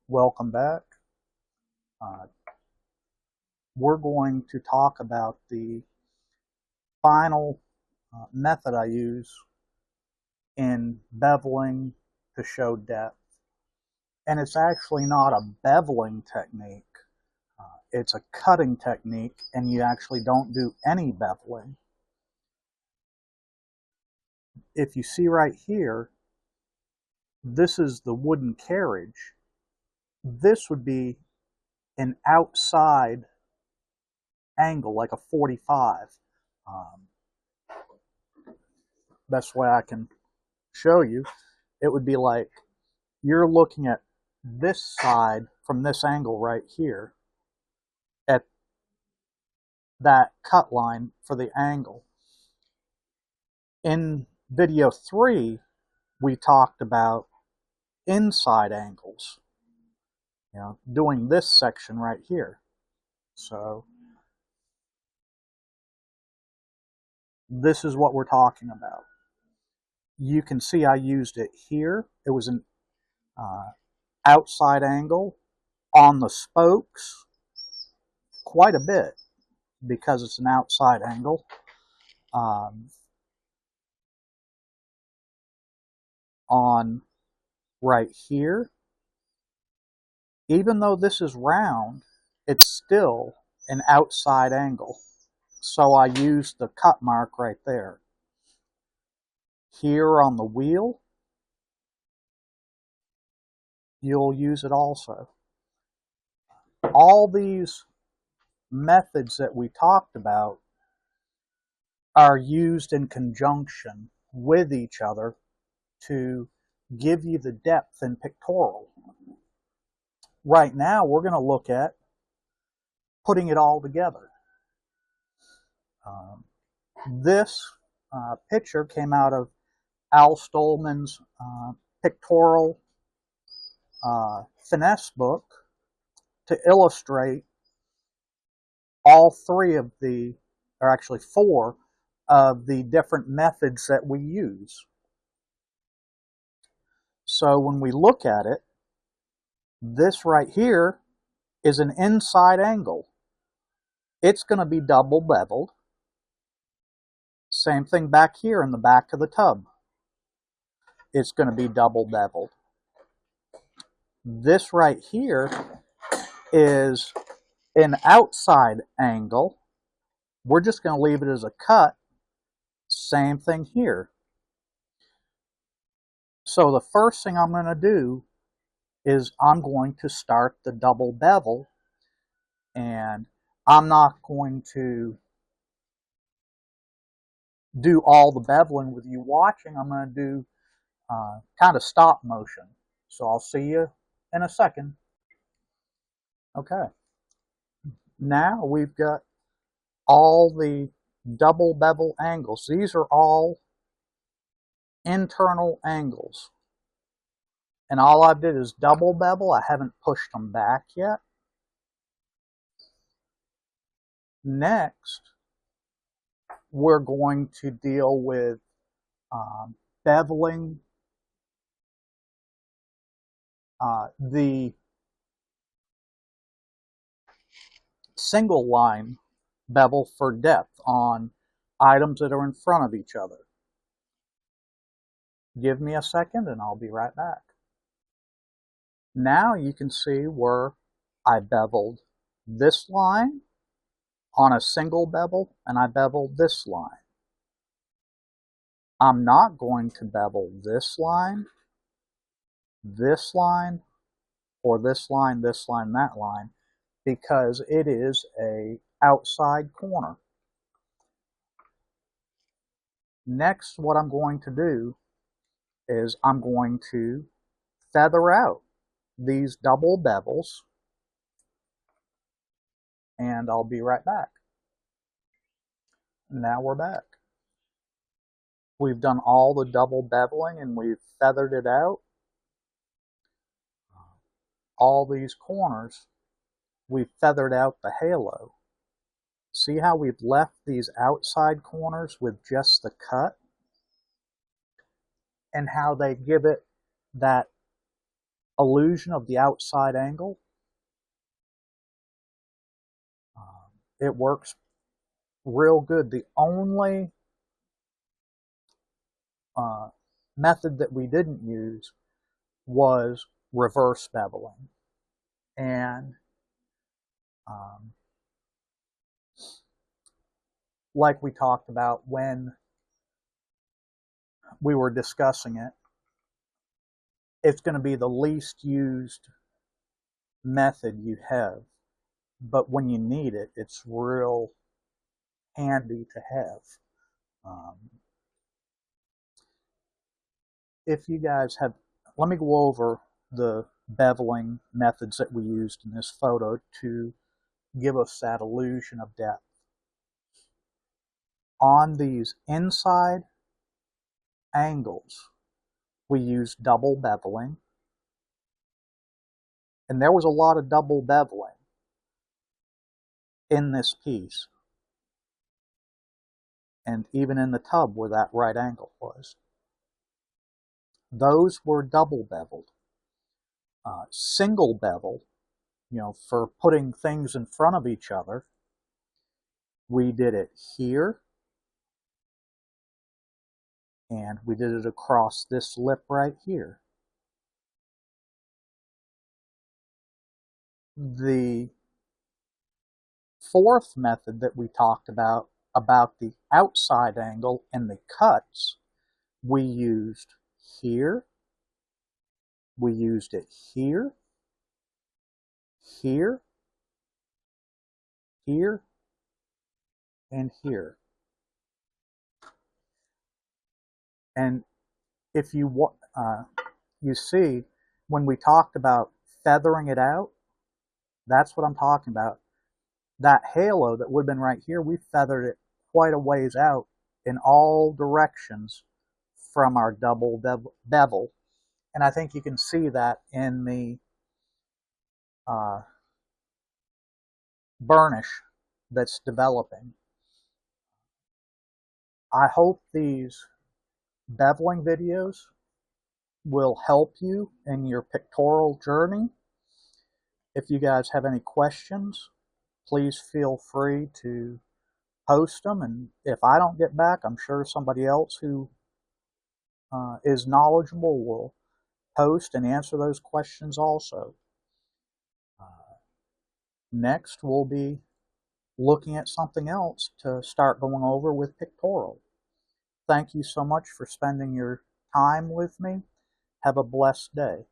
Welcome back. Uh, we're going to talk about the final method I use in beveling to show depth. And it's actually not a beveling technique. It's a cutting technique, and you actually don't do any beveling. If you see right here, this is the wooden carriage. This would be an outside angle, like a 45. Um, best way I can show you, it would be like you're looking at this side from this angle right here at that cut line for the angle. In video 3, we talked about inside angles, doing this section right here. So this is what we're talking about. You can see I used it here. It was an outside angle on the spokes quite a bit because it's an outside angle. On right here, even though this is round, it's still an outside angle. So I used the cut mark right there. Here on the wheel, you'll use it also. All these methods that we talked about are used in conjunction with each other to give you the depth in pictorial. Right now, we're going to look at putting it all together. This picture came out of Al Stolman's Pictorial finesse book to illustrate all three of the, or actually four, of the different methods that we use. So when we look at it, this right here is an inside angle. It's going to be double beveled. Same thing back here in the back of the tub. It's going to be double beveled. This right here is an outside angle. We're just going to leave it as a cut. Same thing here. So the first thing I'm going to do is I'm going to start the double bevel, and I'm not going to do all the beveling with you watching. I'm going to do kind of stop motion. So I'll see you in a second. Okay. Now we've got all the double bevel angles. These are all internal angles. And all I did is double bevel. I haven't pushed them back yet. Next, we're going to deal with beveling the single line bevel for depth on items that are in front of each other. Give me a second and I'll be right back. Now you can see where I beveled this line on a single bevel and I beveled this line. I'm not going to bevel this line, or this line, that line, because it is a outside corner. Next, what I'm going to do is I'm going to feather out these double bevels, and I'll be right back. Now we're back. We've done all the double beveling and we've feathered it out. All these corners, we've feathered out the halo. See how we've left these outside corners with just the cut? And how they give it that illusion of the outside angle. It works real good. The only method that we didn't use was reverse beveling. And like we talked about when we were discussing it, it's going to be the least used method you have. But when you need it, it's real handy to have. If you guys have, let me go over the beveling methods that we used in this photo to give us that illusion of depth. On these inside angles, we used double beveling, and there was a lot of double beveling in this piece, and even in the tub where that right angle was. Those were double beveled. Single bevel, for putting things in front of each other, we did it here, and we did it across this lip right here. The fourth method that we talked about the outside angle and the cuts, we used here, we used it here, here, here, and here. And if you see, when we talked about feathering it out, that's what I'm talking about. That halo that would have been right here, we feathered it quite a ways out in all directions from our double bevel. And I think you can see that in the burnish that's developing. I hope these beveling videos will help you in your pictorial journey. If you guys have any questions, please feel free to post them, and if I don't get back, I'm sure somebody else who is knowledgeable will post and answer those questions also. Next, we'll be looking at something else to start going over with Pictorial. Thank you so much for spending your time with me. Have a blessed day.